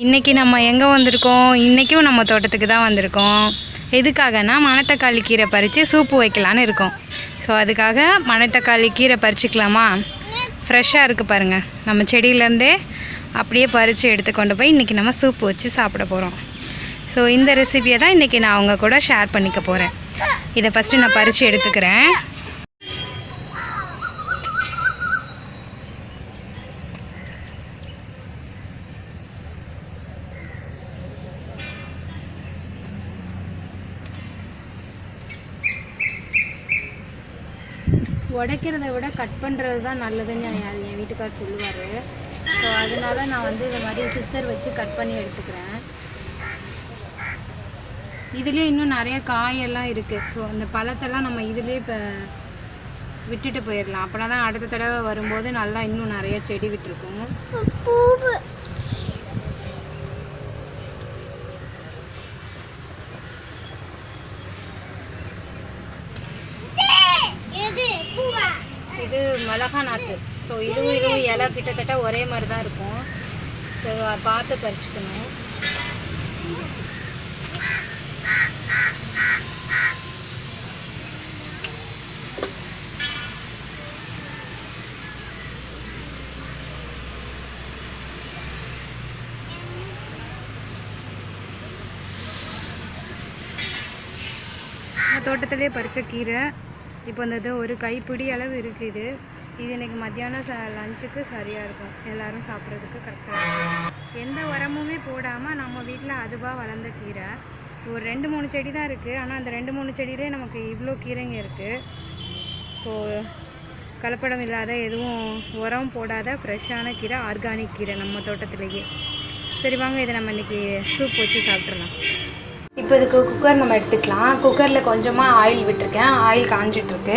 இன்றைக்கி நம்ம எங்கே வந்திருக்கோம்? இன்றைக்கும் நம்ம தோட்டத்துக்கு தான் வந்திருக்கோம். எதுக்காகனா மணத்தக்காளி கீரை பறித்து சூப்பு வைக்கலான்னு இருக்கோம். ஸோ அதுக்காக மணத்தக்காளி கீரை பறிச்சிக்கலாமா? ஃப்ரெஷ்ஷாக இருக்குது பாருங்கள். நம்ம செடியிலேருந்தே அப்படியே பறித்து எடுத்து கொண்டு போய் இன்றைக்கி நம்ம சூப்பு வச்சு சாப்பிட போகிறோம். ஸோ இந்த ரெசிபியை தான் இன்றைக்கி நான் அவங்க கூட ஷேர் பண்ணிக்க போகிறேன். இதை ஃபஸ்ட்டு நான் பறித்து எடுத்துக்கிறேன். உடைக்கிறத விட கட் பண்ணுறது தான் நல்லதுன்னு என் வீட்டுக்கார் சொல்லுவார். ஸோ அதனால நான் இது மாதிரி சிஸ்ஸர் வச்சு கட் பண்ணி எடுத்துக்கிறேன். இதுலேயே இன்னும் நிறைய காயெல்லாம் இருக்குது. ஸோ அந்த பழத்தெல்லாம் நம்ம இதுலேயே இப்போ விட்டுட்டு போயிடலாம். அப்போனா தான் அடுத்த தடவை வரும்போது நல்லா இன்னும் நிறைய செடி விட்டுருக்கும். இது மிளகா நாற்று. ஸோ இதுவும் இலை கிட்டத்தட்ட ஒரே மாதிரி தான் இருக்கும். ஸோ பார்த்து பறிச்சுக்கணும். தோட்டத்திலே பறித்த கீரை இப்போ இந்த ஒரு கைப்பிடி அளவு இருக்குது. இது இன்றைக்கி மத்தியானம் லஞ்சுக்கு சரியாக இருக்கும். எல்லோரும் சாப்பிட்றதுக்கு கரெக்டாக இருக்கும். எந்த உரமுமே போடாமல் நம்ம வீட்டில் அதுவாக வளர்ந்த கீரை. ஒரு 2-3 செடி தான் இருக்குது. ஆனால் அந்த 2-3 செடியிலே நமக்கு இவ்வளோ கீரைங்க இருக்குது. ஸோ கலப்படம் இல்லாத எதுவும் உரம் போடாத ஃப்ரெஷ்ஷான கீரை, ஆர்கானிக் கீரை நம்ம தோட்டத்திலேயே. சரி வாங்க, இதை நம்ம இன்றைக்கி சூப் வச்சு சாப்பிட்றலாம். இப்போ இதுக்கு குக்கர் நம்ம எடுத்துக்கலாம். குக்கரில் கொஞ்சமாக ஆயில் விட்டுருக்கேன். ஆயில் காஞ்சிட்ருக்கு.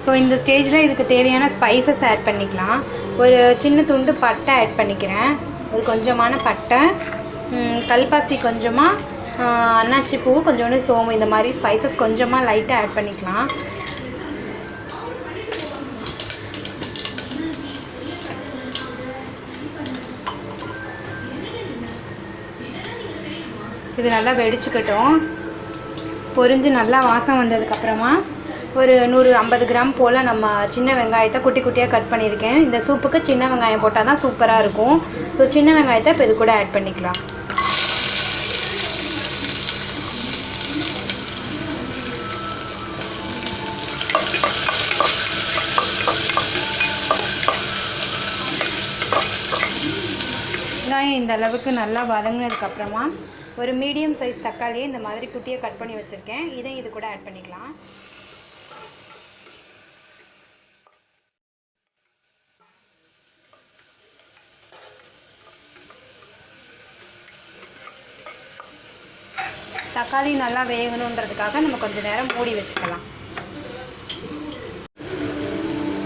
ஸோ இந்த ஸ்டேஜில் இதுக்கு தேவையான ஸ்பைசஸ் ஆட் பண்ணிக்கலாம். ஒரு சின்ன துண்டு பட்டை ஆட் பண்ணிக்கிறேன். ஒரு கொஞ்சமான பட்டை, கல்பாசி கொஞ்சமாக, அன்னாச்சி பூ, கொஞ்சோண்டு சோம்பு, இந்த மாதிரி ஸ்பைசஸ் கொஞ்சமாக லைட்டாக ஆட் பண்ணிக்கலாம். இது நல்லா வெடிச்சுக்கட்டும். பொரிஞ்சு நல்லா வாசம் வந்ததுக்கப்புறமா ஒரு 150 கிராம் போல் நம்ம சின்ன வெங்காயத்தை குட்டி குட்டியாக கட் பண்ணியிருக்கேன். இந்த சூப்புக்கு சின்ன வெங்காயம் போட்டால் தான் சூப்பராக இருக்கும். ஸோ சின்ன வெங்காயத்தை இப்போ இது கூட ஆட் பண்ணிக்கலாம். வெங்காயம் இந்த அளவுக்கு நல்லா வதங்கினதுக்கப்புறமா ஒரு மீடியம் சைஸ் தக்காளியை இந்த மாதிரி குட்டியாக கட் பண்ணி வச்சுருக்கேன். இதையும் இது கூட ஆட் பண்ணிக்கலாம். தக்காளி நல்லா வேகணுன்றதுக்காக நம்ம கொஞ்சம் நேரம் மூடி வச்சுக்கலாம்.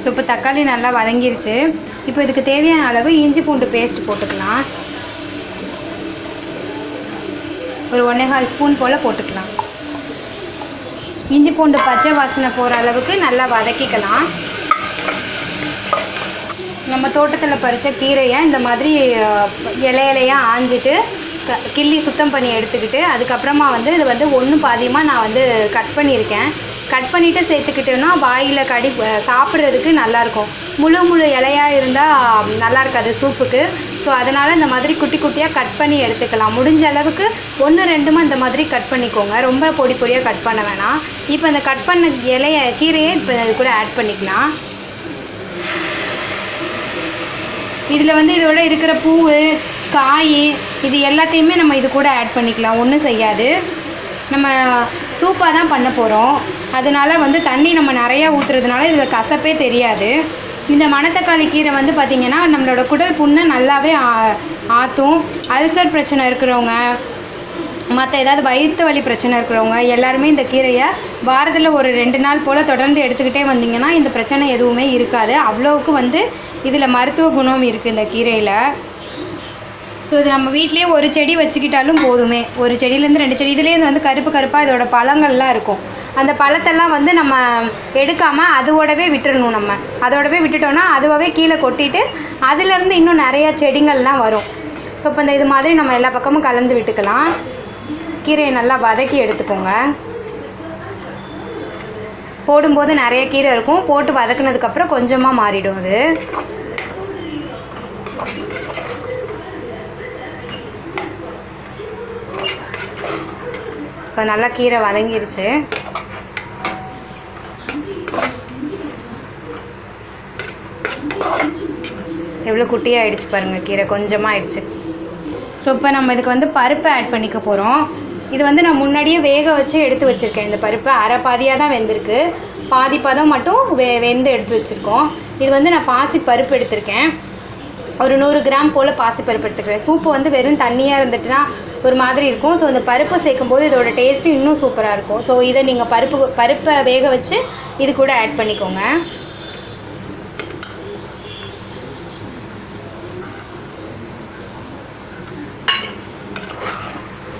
ஸோ இப்போ தக்காளி நல்லா வதங்கிருச்சு. இப்போ இதுக்கு தேவையான அளவு இஞ்சி பூண்டு பேஸ்ட் போட்டுக்கலாம். ஒரு 1.25 ஸ்பூன் போல் போட்டுக்கலாம். இஞ்சி பூண்டு பச்சை வாசனை போகிற அளவுக்கு நல்லா வதக்கிக்கலாம். நம்ம தோட்டத்தில் பறித்த கீரையை இந்த மாதிரி இலையாக ஆஞ்சிட்டு கிள்ளி சுத்தம் பண்ணி எடுத்துக்கிட்டு அதுக்கப்புறமா இது ஒன்று பாதியமாக நான் கட் பண்ணியிருக்கேன். கட் பண்ணிவிட்டு சேர்த்துக்கிட்டோன்னா வாயில் சாப்பிட்றதுக்கு நல்லாயிருக்கும். முழு இலையாக இருந்தால் நல்லா இருக்காது சூப்புக்கு. ஸோ அதனால் இந்த மாதிரி குட்டி குட்டியாக கட் பண்ணி எடுத்துக்கலாம். முடிஞ்ச அளவுக்கு 1-2 இந்த மாதிரி கட் பண்ணிக்கோங்க. ரொம்ப பொடியாக கட் பண்ண வேணாம். இப்போ இந்த கட் பண்ண கீரையை இப்போ இது கூட ஆட் பண்ணிக்கலாம். இதில் இதோட இருக்கிற பூ, காய், இது எல்லாத்தையுமே நம்ம இது கூட ஆட் பண்ணிக்கலாம். ஒன்றும் செய்யாது. நம்ம சூப்பாக தான் பண்ண போகிறோம். அதனால் தண்ணி நம்ம நிறையா ஊற்றுறதுனால இதில் கசப்பே தெரியாது. இந்த மணத்தக்காளி கீரை பார்த்திங்கன்னா நம்மளோட குடல் புண்ணை நல்லாவே ஆற்றும். அல்சர் பிரச்சனை இருக்கிறவங்க, மற்ற ஏதாவது வயிற்று வலி பிரச்சனை இருக்கிறவங்க எல்லாருமே இந்த கீரையை வாரத்தில் ஒரு 2 நாள் போல் தொடர்ந்து எடுத்துக்கிட்டே வந்தீங்கன்னா இந்த பிரச்சனை எதுவுமே இருக்காது. அவ்வளோவுக்கு இதில் மருத்துவ குணம் இருக்குது இந்த கீரையில். ஸோ இது நம்ம வீட்லேயே ஒரு செடி வச்சுக்கிட்டாலும் போதுமே. ஒரு செடியிலேருந்து 2 செடி. இதுலேருந்து கருப்பாக இதோட பழங்கள்லாம் இருக்கும். அந்த பழத்தெல்லாம் நம்ம எடுக்காமல் அதோடவே விட்டுறணும். நம்ம அதோடவே விட்டுட்டோன்னா அதுவாகவே கீழே கொட்டிட்டு அதுலேருந்து இன்னும் நிறையா செடிங்கள்லாம் வரும். ஸோ ஸோ இப்போ இது மாதிரி நம்ம எல்லா பக்கமும் கலந்து விட்டுக்கலாம். கீரையை நல்லா வதக்கி எடுத்துக்கோங்க. போடும்போது நிறைய கீரை இருக்கும், போட்டு வதக்குனதுக்கப்புறம் கொஞ்சமாக மாறிடும் அது. இப்போ நல்லா கீரை வதங்கிருச்சு. எவ்வளோ குட்டியாக ஆகிடுச்சு பாருங்கள், கீரை கொஞ்சமாக ஆயிடுச்சு. ஸோ இப்போ நம்ம இதுக்கு வந்து பருப்பு ஆட் பண்ணிக்க போகிறோம். இது வந்து நான் முன்னாடியே வேக வச்சு எடுத்து வச்சுருக்கேன். இந்த பருப்பு அரை பாதியாக தான் வெந்திருக்கு, பாதி பதம் மட்டும் வெந்து எடுத்து வச்சுருக்கோம். இது வந்து நான் பாசி பருப்பு எடுத்திருக்கேன், ஒரு 100 கிராம் போல் பாசி பருப்பு எடுத்துக்கிறேன். சூப்பு வந்து வெறும் தண்ணியாக இருந்துட்டுனா ஒரு மாதிரி இருக்கும். ஸோ இந்த பருப்பு சேர்க்கும்போது இதோட டேஸ்ட்டு இன்னும் சூப்பராக இருக்கும். ஸோ இதை நீங்கள் பருப்பை வேக வச்சு இது கூட ஆட் பண்ணிக்கோங்க.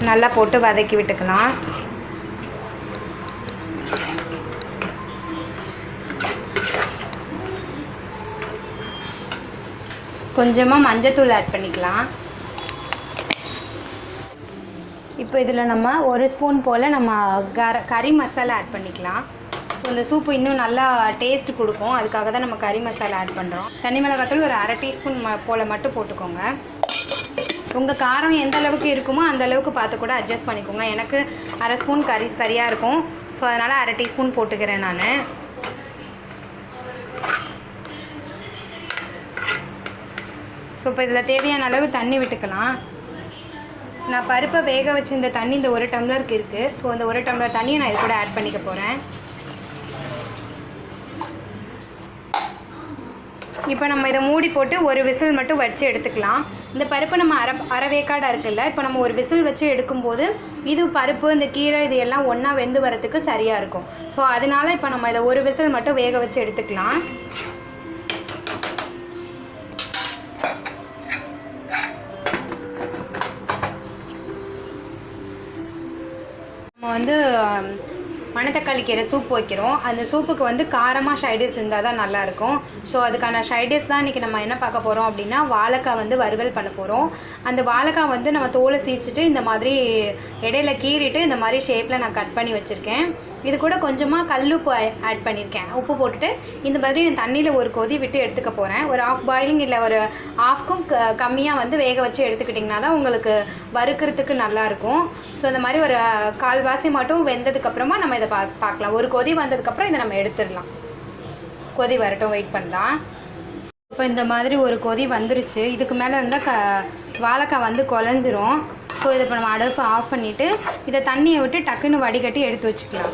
நல்லா போட்டு வதக்கி விட்டுக்கலாம். கொஞ்சமாக மஞ்சத்தூள் ஆட் பண்ணிக்கலாம். இப்போ இதில் நம்ம 1 ஸ்பூன் போல் நம்ம கறி மசாலா ஆட் பண்ணிக்கலாம். ஸோ இந்த சூப்பு இன்னும் நல்லா டேஸ்ட் கொடுக்கும், அதுக்காக தான் நம்ம கறி மசாலா ஆட் பண்ணுறோம். தனி மிளகாத்தூள் ஒரு அரை டீஸ்பூன் போல் மட்டும் போட்டுக்கோங்க. உங்கள் காரம் எந்த அளவுக்கு இருக்குமோ அந்த அளவுக்கு பார்த்து கூட அட்ஜஸ்ட் பண்ணிக்கோங்க. எனக்கு அரை ஸ்பூன் கறி சரியாக இருக்கும், ஸோ அதனால் அரை டீஸ்பூன் போட்டுக்கிறேன் நான். ஸோ இப்போ இதில் தேவையான அளவு தண்ணி விட்டுக்கலாம். நான் பருப்பை வேக வச்சு இந்த தண்ணி இந்த 1 டம்ளருக்கு இருக்குது. ஸோ அந்த 1 டம்ளர் தண்ணியை நான் இது கூட ஆட் பண்ணிக்க போகிறேன். இப்போ நம்ம இதை மூடி போட்டு ஒரு விசில் மட்டும் வச்சு எடுத்துக்கலாம். இந்த பருப்பு நம்ம அரை வேக்காடாக இருக்குல்ல, இப்போ நம்ம ஒரு விசில் வச்சு எடுக்கும்போது இது பருப்பு இந்த கீரை இது எல்லாம் ஒன்றா வெந்து வரத்துக்கு சரியாக இருக்கும். ஸோ அதனால இப்போ நம்ம இதை ஒரு விசில் மட்டும் வேக வச்சு எடுத்துக்கலாம். நம்ம வந்து மணத்தக்காளி கீரை சூப் வைக்கிறோம். அந்த சூப்புக்கு வந்து காரமாக ஷைடிஸ் இருந்தால் தான் நல்லாயிருக்கும். ஸோ அதுக்கான ஷைடிஸ் தான் இன்றைக்கி நம்ம என்ன பார்க்க போகிறோம் அப்படின்னா, வாழைக்காய் வந்து வறுவல் பண்ண போகிறோம். அந்த வாழைக்காய் வந்து நம்ம தோலை சீச்சிட்டு இந்த மாதிரி இடையில கீறிட்டு இந்த மாதிரி ஷேப்பில் நான் கட் பண்ணி வச்சுருக்கேன். இது கூட கொஞ்சமாக கல்லுப்பு ஆட் பண்ணியிருக்கேன். உப்பு போட்டுட்டு இந்த மாதிரி தண்ணியில் ஒரு கொதி விட்டு எடுத்துக்க போகிறேன். ஒரு ஆஃப் பாயிலிங் இல்லை ஒரு ஆஃப்க்கும் கம்மியாக வந்து வேக வச்சு எடுத்துக்கிட்டிங்கன்னா தான் உங்களுக்கு வறுக்கிறதுக்கு நல்லாயிருக்கும். ஸோ இந்த மாதிரி ஒரு கால்வாசி மட்டும் வெந்ததுக்கப்புறமா நம்ம இதை பார்க்கலாம். ஒரு கொதி வந்ததுக்கப்புறம் இதை நம்ம எடுத்துடலாம். கொதி வரட்டும், வெயிட் பண்ணலாம். இப்போ இந்த மாதிரி ஒரு கொதி வந்துருச்சு. இதுக்கு மேலே இருந்தால் வாழைக்காய் வந்து குழஞ்சிரும். ஸோ இதை இப்போ நம்ம அடுப்பு ஆஃப் பண்ணிவிட்டு இதை தண்ணியை விட்டு டக்குன்னு வடிகட்டி எடுத்து வச்சுக்கலாம்.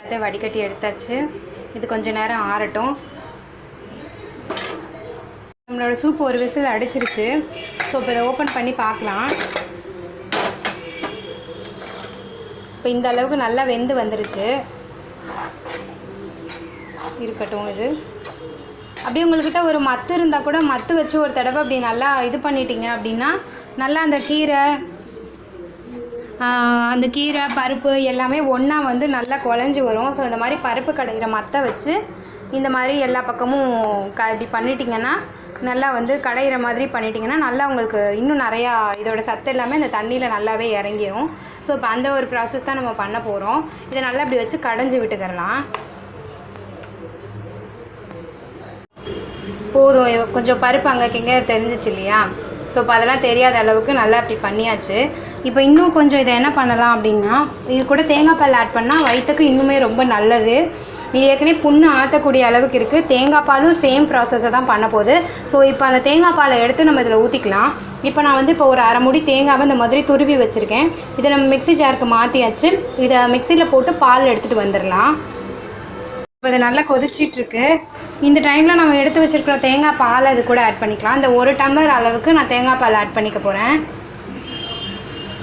அதை வடிகட்டி எடுத்தாச்சு. இது கொஞ்சம் நேரம் ஆறட்டும். நம்மளோட சூப் ஒரு விசில் அடிச்சிருச்சு. ஸோ இப்போ இதை ஓப்பன் பண்ணி பார்க்கலாம். இப்போ இந்த அளவுக்கு நல்லா வெந்து வந்துருச்சு. இருக்கட்டும். இது அப்படியே உங்கள்கிட்ட ஒரு மத்து இருந்தால் கூட மத்து வச்சு ஒரு தடவை அப்படி நல்லா இது பண்ணிட்டீங்க அப்படின்னா நல்லா அந்த கீரை பருப்பு எல்லாமே ஒன்றா வந்து நல்லா குழஞ்சி வரும். ஸோ இந்த மாதிரி பருப்பு கடையிற மத்தை வச்சு இந்த மாதிரி எல்லா பக்கமும் இப்படி பண்ணிட்டீங்கன்னா நல்லா வந்து கடையிற மாதிரி பண்ணிட்டீங்கன்னா நல்லா உங்களுக்கு இன்னும் நிறையா இதோட சத்து எல்லாமே அந்த தண்ணியில் நல்லாவே இறங்கிடும். ஸோ இப்போ அந்த ஒரு ப்ராசஸ் தான் நம்ம பண்ண போகிறோம். இதை நல்லா இப்படி வச்சு கடைஞ்சி விட்டுக்கிறலாம். போதும், கொஞ்சம் பருப்பு அங்கேங்க தெரிஞ்சிச்சு இல்லையா? ஸோ இப்போ அதெல்லாம் தெரியாத அளவுக்கு நல்லா இப்படி பண்ணியாச்சு. இப்போ இன்னும் கொஞ்சம் இதை என்ன பண்ணலாம் அப்படின்னா, இது கூட தேங்காய் பால் ஆட் பண்ணால் வயிற்றுக்கு இன்னுமே ரொம்ப நல்லது. இது ஏற்கனவே புண்ணு ஆற்றக்கூடிய அளவுக்கு இருக்குது. தேங்காய் பாலும் சேம் ப்ராசஸை தான் பண்ண போகுது. ஸோ இப்போ அந்த தேங்காய் பாலை எடுத்து நம்ம இதில் ஊற்றிக்கலாம். இப்போ நான் வந்து இப்போ ஒரு அரை மூடி தேங்காவை இந்த மாதிரி துருவி வச்சுருக்கேன். இதை நம்ம மிக்ஸி ஜாருக்கு மாற்றியாச்சு. இதை மிக்சியில் போட்டு பால் எடுத்துகிட்டு வந்துடலாம். இப்போ இது நல்லா கொதிச்சிட்ருக்கு. இந்த டைமில் நம்ம எடுத்து வச்சுருக்கிற தேங்காய் பால் அது கூட ஆட் பண்ணிக்கலாம். இந்த 1 டம்ளர் அளவுக்கு நான் தேங்காய் பால் ஆட் பண்ணிக்க போகிறேன்.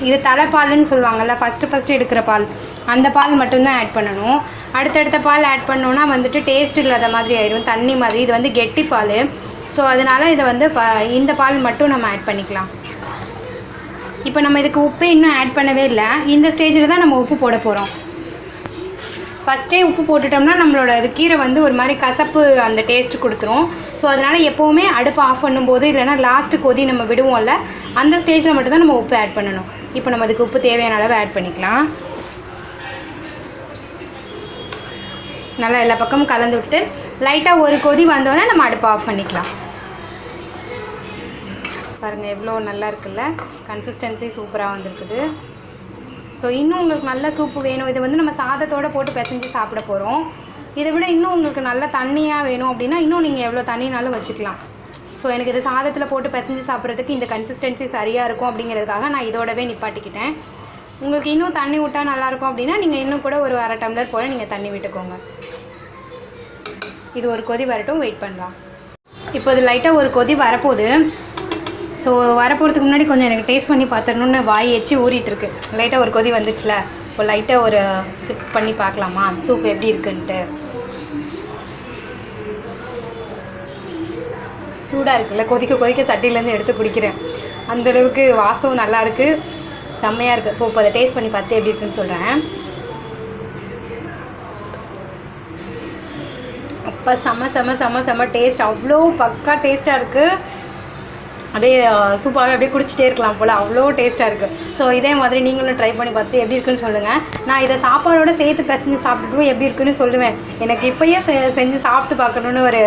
இது தலைப்பால்னு சொல்லுவாங்கள்ல, ஃபஸ்ட்டு எடுக்கிற பால், அந்த பால் மட்டும்தான் ஆட் பண்ணணும். அடுத்தடுத்த பால் ஆட் பண்ணோன்னா வந்துட்டு டேஸ்ட் இல்லாத மாதிரி ஆயிரும், தண்ணி மாதிரி. இது வந்து கெட்டி பால். ஸோ அதனால் இதை வந்து இந்த பால் மட்டும் நம்ம ஆட் பண்ணிக்கலாம். இப்போ நம்ம இதுக்கு உப்பே இன்னும் ஆட் பண்ணவே இல்லை. இந்த ஸ்டேஜில் தான் நம்ம உப்பு போட போகிறோம். ஃபஸ்ட்டே உப்பு போட்டுட்டோம்னா நம்மளோட அது கீரை வந்து ஒரு மாதிரி கசப்பு அந்த டேஸ்ட்டு கொடுத்துரும். ஸோ அதனால் எப்போவுமே அடுப்பு ஆஃப் பண்ணும்போது இல்லைனா லாஸ்ட்டு கொதி நம்ம விடுவோம்ல, அந்த ஸ்டேஜில் மட்டும்தான் நம்ம உப்பு ஆட் பண்ணணும். இப்போ நம்ம அதுக்கு உப்பு தேவையான அளவு ஆட் பண்ணிக்கலாம். நல்லா எல்லா பக்கமும் கலந்து விட்டு லைட்டாக ஒரு கொதி வந்தோடனே நம்ம அடுப்பு ஆஃப் பண்ணிக்கலாம். பாருங்கள் எவ்வளோ நல்லா இருக்குல்ல, கன்சிஸ்டன்சி சூப்பராக வந்திருக்குது. ஸோ இன்னும் உங்களுக்கு நல்ல சூப்பு வேணும், இதை வந்து நம்ம சாதத்தோடு போட்டு பிசைஞ்சு சாப்பிட போகிறோம். இதை விட இன்னும் உங்களுக்கு நல்ல தண்ணியாக வேணும் அப்படின்னா இன்னும் நீங்கள் எவ்வளோ தண்ணினாலும் வச்சுக்கலாம். ஸோ எனக்கு இது சாதத்தில் போட்டு பிசைஞ்சு சாப்பிட்றதுக்கு இந்த கன்சிஸ்டன்சி சரியாக இருக்கும் அப்படிங்கிறதுக்காக நான் இதோடவே நிப்பாட்டிக்கிட்டேன். உங்களுக்கு இன்னும் தண்ணி விட்டால் நல்லாயிருக்கும் அப்படின்னா நீங்கள் இன்னும் கூட ஒரு 1/2 டம்ளர் போல் நீங்கள் தண்ணி விட்டுக்கோங்க. இது ஒரு கொதி வரட்டும், வெயிட் பண்ணலாம். இப்போ இது லைட்டாக ஒரு கொதி வரப்போகுது. ஸோ வரப்போகிறதுக்கு முன்னாடி கொஞ்சம் எனக்கு டேஸ்ட் பண்ணி பார்த்துடணுன்னு வாய் எச்சி ஊறிட்டுருக்கு. லைட்டாக ஒரு கொதி வந்துச்சுல, இப்போ லைட்டாக ஒரு சிப் பண்ணி பார்க்கலாமா சூப் எப்படி இருக்குன்ட்டு. சூடாக இருக்குல்ல, கொதிக்க கொதிக்க சட்டியிலேருந்து எடுத்து குடிக்கிறேன். அந்தளவுக்கு வாசம் நல்லாயிருக்கு, செம்மையாக இருக்குது. ஸோ இப்போ அதை டேஸ்ட் பண்ணி பார்த்து எப்படி இருக்குன்னு சொல்கிறேன். அப்போ செம்ம செம்ம செம்ம செம்ம டேஸ்ட், அவ்வளோ பக்கா டேஸ்ட்டாக இருக்குது. அப்படியே சூப்பாகவே அப்படியே குடிச்சிட்டே இருக்கலாம் போல், அவ்வளோ டேஸ்ட்டாக இருக்குது. ஸோ இதே மாதிரி நீங்களும் ட்ரை பண்ணி பார்த்துட்டு எப்படி இருக்குன்னு சொல்லுங்கள். நான் இதை சாப்பாடோடு சேர்த்து பிசைஞ்சு சாப்பிட்டுட்டு எப்படி இருக்குன்னு சொல்லுவேன். எனக்கு இப்போயே செஞ்சு சாப்பிட்டு பார்க்கணுன்னு ஒரு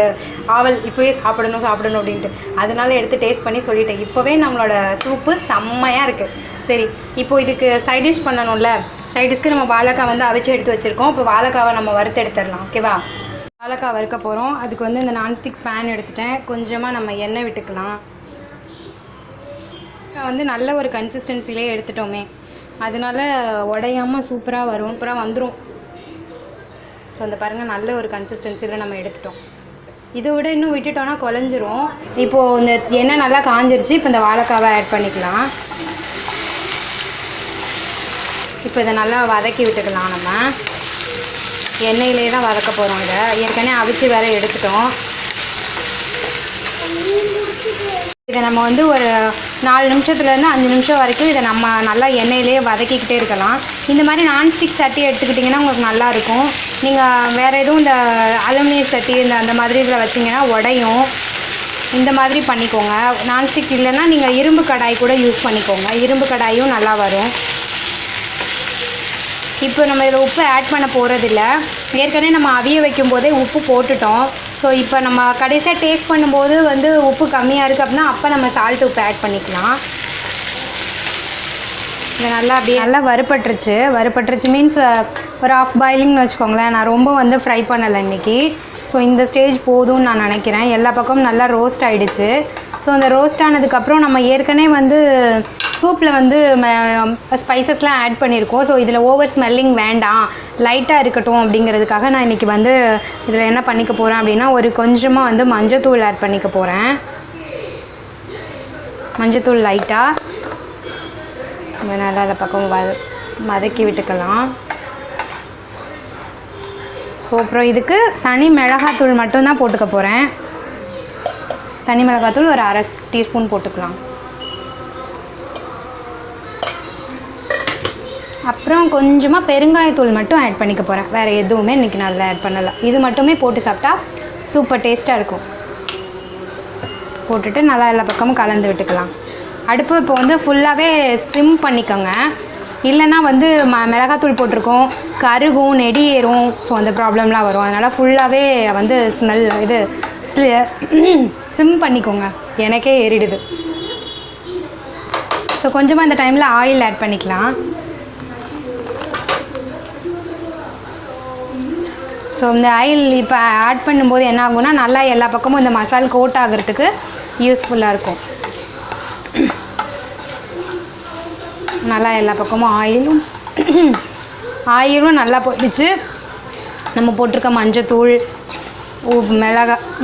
ஆவல், இப்போயே சாப்பிடணும் அப்படின்ட்டு. அதனால எடுத்து டேஸ்ட் பண்ணி சொல்லிட்டேன். இப்போவே நம்மளோட சூப்பு செம்மையாக இருக்குது. சரி, இப்போது இதுக்கு சைட் டிஷ் பண்ணணும்ல, சைட் டிஷ்க்கு நம்ம வாழைக்காய் வந்து அவிச்சு எடுத்து வச்சுருக்கோம். இப்போ வாழைக்காவை நம்ம வறுத்து எடுத்துடலாம். ஓகேவா? வாழைக்காய் வறுக்க போகிறோம். அதுக்கு வந்து இந்த நான்ஸ்டிக் பேன் எடுத்துட்டேன். கொஞ்சமாக நம்ம எண்ணெய் விட்டுக்கலாம். வந்து நல்ல ஒரு கன்சிஸ்டன்சிலே எடுத்துட்டோமே, அதனால உடையாமல் சூப்பராக வந்துடும். ஸோ அந்த பாருங்கள், நல்ல ஒரு கன்சிஸ்டன்சியில் நம்ம எடுத்துட்டோம். இதை விட இன்னும் விட்டுட்டோன்னா குழஞ்சிரும். இப்போது இந்த எண்ணெய் நல்லா காஞ்சிருச்சு. இப்போ இந்த வாழைக்காவை ஆட் பண்ணிக்கலாம். இப்போ இதை நல்லா வதக்கி விட்டுக்கலாம். நம்ம எண்ணெயிலே தான் வதக்க போகிறோம். இதை ஏற்கனவே அவிச்சு வேற எடுத்துட்டோம். இதை நம்ம வந்து ஒரு 4 நிமிஷத்துலேருந்து 5 நிமிஷம் வரைக்கும் இதை நம்ம நல்லா எண்ணெயிலே வதக்கிக்கிட்டே இருக்கலாம். இந்த மாதிரி நான்ஸ்டிக் சட்டி எடுத்துக்கிட்டிங்கன்னா உங்களுக்கு நல்லாயிருக்கும். நீங்கள் வேறு எதுவும் இந்த அலுமினிய சட்டி அந்த மாதிரி இதில் வச்சிங்கன்னா உடையும். இந்த மாதிரி பண்ணிக்கோங்க. நான்ஸ்டிக் இல்லைன்னா நீங்கள் இரும்பு கடாய் கூட யூஸ் பண்ணிக்கோங்க. இரும்பு கடாயும் நல்லா வரும். இப்போ நம்ம இதில் உப்பு ஆட் பண்ண போகிறதில்ல. ஏற்கனவே நம்ம அவிய வைக்கும் போதே உப்பு போட்டுட்டோம். ஸோ இப்போ நம்ம கடைசியாக டேஸ்ட் பண்ணும்போது வந்து உப்பு கம்மியாக இருக்குது அப்படின்னா அப்போ நம்ம சால்ட் உப்பு ஆட் பண்ணிக்கலாம். இது நல்லா அப்படியே நல்லா வறுபட்டுருச்சு மீன்ஸ் ஒரு ஆஃப் பாயிலிங்னு வச்சுக்கோங்களேன். நான் ரொம்ப வந்து ஃப்ரை பண்ணலை இன்றைக்கி. ஸோ இந்த ஸ்டேஜ் போதும்னு நான் நினைக்கிறேன். எல்லா பக்கமும் நல்லா ரோஸ்ட் ஆகிடுச்சு. ஸோ அந்த ரோஸ்ட் ஆனதுக்கப்புறம் நம்ம ஏற்கனவே வந்து சூப்பில் வந்து ஸ்பைசஸ்லாம் ஆட் பண்ணியிருக்கோம். ஸோ இதில் ஓவர் ஸ்மெல்லிங் வேண்டாம், லைட்டாக இருக்கட்டும் அப்படிங்கிறதுக்காக நான் இன்றைக்கி வந்து இதில் என்ன பண்ணிக்க போகிறேன் அப்படின்னா ஒரு கொஞ்சமாக வந்து மஞ்சத்தூள் ஆட் பண்ணிக்க போகிறேன். மஞ்சத்தூள் லைட்டாக நல்லா அதை பக்கம் வதக்கி விட்டுக்கலாம். ஸோ அப்புறம் இதுக்கு தனி மிளகாத்தூள் மட்டும்தான் போட்டுக்க போகிறேன். தனி மிளகாத்தூள் ஒரு 1/2 டீஸ்பூன் போட்டுக்கலாம். அப்புறம் கொஞ்சமாக பெருங்காயத்தூள் மட்டும் ஆட் பண்ணிக்க போகிறேன். வேறு எதுவுமே இன்றைக்கி நான் அதில் ஆட் பண்ணலை. இது மட்டுமே போட்டு சாப்பிட்டா சூப்பர் டேஸ்ட்டாக இருக்கும். போட்டுட்டு நல்லா எல்லா பக்கமும் கலந்து விட்டுக்கலாம். அடுப்பு இப்போ வந்து ஃபுல்லாகவே சிம் பண்ணிக்கோங்க. இல்லைன்னா வந்து மிளகாத்தூள் போட்டிருக்கோம், கருகும், நெடி ஏறும். ஸோ அந்த ப்ராப்ளம்லாம் வரும். அதனால் ஃபுல்லாகவே வந்து சிம் பண்ணிக்கோங்க. எனக்கே ஏறிடுது. ஸோ கொஞ்சமாக இந்த டைமில் ஆயில் ஆட் பண்ணிக்கலாம். ஸோ இந்த ஆயில் இப்போ ஆட் பண்ணும்போது என்ன ஆகும்னா நல்லா எல்லா பக்கமும் இந்த மசால் கோட் ஆகிறதுக்கு யூஸ்ஃபுல்லாக இருக்கும். நல்லா எல்லா பக்கமும் ஆயிலும் நல்லா போயிடுச்சு. நம்ம போட்டிருக்க மஞ்சத்தூள்,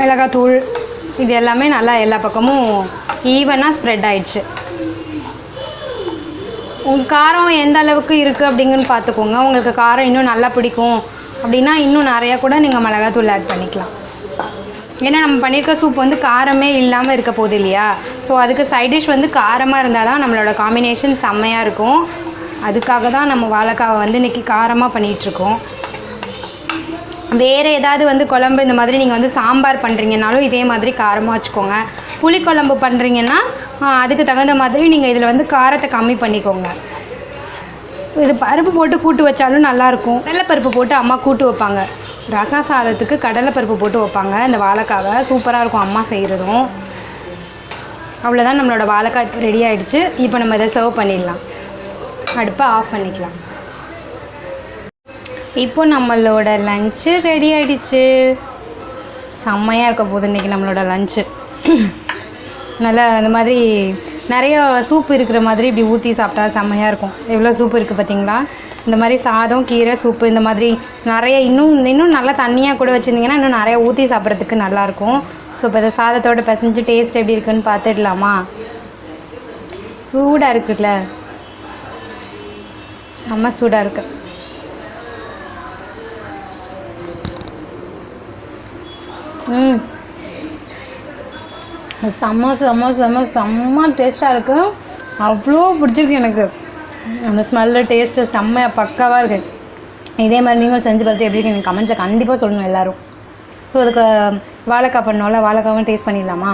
மிளகாத்தூள் இது எல்லாமே நல்லா எல்லா பக்கமும் ஈவனாக ஸ்ப்ரெட் ஆயிடுச்சு. உங்கள் காரம் எந்த அளவுக்கு இருக்குது அப்படிங்கன்னு பார்த்துக்கோங்க. உங்களுக்கு காரம் இன்னும் நல்லா பிடிக்கும் அப்படின்னா இன்னும் நிறையா கூட நீங்கள் மிளகாத்தூள் ஆட் பண்ணிக்கலாம். ஏன்னா நம்ம பண்ணியிருக்க சூப் வந்து காரமே இல்லாமல் இருக்க போகுது இல்லையா. ஸோ அதுக்கு சைட் டிஷ் வந்து காரமாக இருந்தால் தான் நம்மளோட காம்பினேஷன் செம்மையாக இருக்கும். அதுக்காக தான் நம்ம வாழைக்காவை வந்து இன்றைக்கி காரமாக பண்ணிகிட்ருக்கோம். வேறு ஏதாவது வந்து குழம்பு இந்த மாதிரி நீங்கள் வந்து சாம்பார் பண்ணுறீங்கனாலும் இதே மாதிரி காரமாக வச்சுக்கோங்க. புளிக்குழம்பு பண்ணுறீங்கன்னா அதுக்கு தகுந்த மாதிரி நீங்கள் இதில் வந்து காரத்தை கம்மி பண்ணிக்கோங்க. இது பருப்பு போட்டு கூட்டு வச்சாலும் நல்லாயிருக்கும். கடலைப்பருப்பு போட்டு அம்மா கூட்டு வைப்பாங்க. ரசம் சாதத்துக்கு கடலைப்பருப்பு போட்டு வைப்பாங்க இந்த வாழைக்காவை. சூப்பராக இருக்கும் அம்மா செய்கிறதும். அவ்வளோதான், நம்மளோட வாழைக்காய் இப்போ ரெடி ஆகிடுச்சு. இப்போ நம்ம இதை சர்வ் பண்ணிடலாம். அடுப்பை ஆஃப் பண்ணிக்கலாம். இப்போ நம்மளோட லஞ்சு ரெடி ஆகிடுச்சு. செம்மையாக இருக்க போகுது இன்றைக்கி நம்மளோட லஞ்சு. நல்லா இந்த மாதிரி நிறைய சூப் இருக்கிற மாதிரி இப்படி ஊற்றி சாப்பிட்டா செம்மையாக இருக்கும். எவ்வளோ சூப் இருக்குது பார்த்தீங்களா. இந்த மாதிரி சாதம், கீரை, சூப்பு இந்த மாதிரி நிறைய இன்னும் நல்லா தண்ணியாக கூட வச்சுருந்தீங்கன்னா இன்னும் நிறையா ஊற்றி சாப்பிட்றதுக்கு நல்லாயிருக்கும். ஸோ இப்போ இந்த சாதத்தோடு பிசைஞ்சு டேஸ்ட் எப்படி இருக்குன்னு பார்த்துடலாமா. சூடாக இருக்குல்ல, செம்ம சூடாக இருக்குது. செம்ம செம்ம செம்ம செம்ம டேஸ்ட்டாக இருக்குது. அவ்வளோ பிடிச்சிருக்கு எனக்கு. அந்த ஸ்மெல்லு டேஸ்ட்டு செம்மையாக பக்காவாக இருக்குது. இதே மாதிரி நீங்களும் செஞ்சு பார்த்துட்டு எப்படி இருக்கு எனக்கு கமெண்ட்டில் கண்டிப்பாக சொல்லணும் எல்லோரும். ஸோ அதுக்கு வாழைக்காய் பண்ணோம்ல, வாழைக்காவும் டேஸ்ட் பண்ணிடலாமா.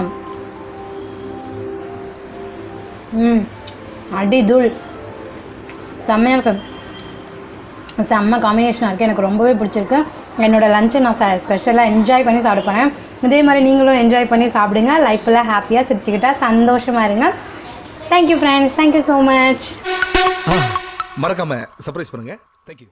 அடி தூள் செம்மையாக இருக்குது. செம்ம காம்பினேஷனாக இருக்குது. எனக்கு ரொம்பவே பிடிச்சிருக்கு. என்னோடய லஞ்சை நான் ஸ்பெஷலாக என்ஜாய் பண்ணி சாப்பிடுப்பேன். இதே மாதிரி நீங்களும் என்ஜாய் பண்ணி சாப்பிடுங்க. லைஃப்பில் ஹாப்பியாக சிரிச்சுக்கிட்டா சந்தோஷமாக இருங்க. Thank you friends, thank you so much. மறக்காமல் சர்ப்ரைஸ் பண்ணுங்கள். தேங்க்யூ.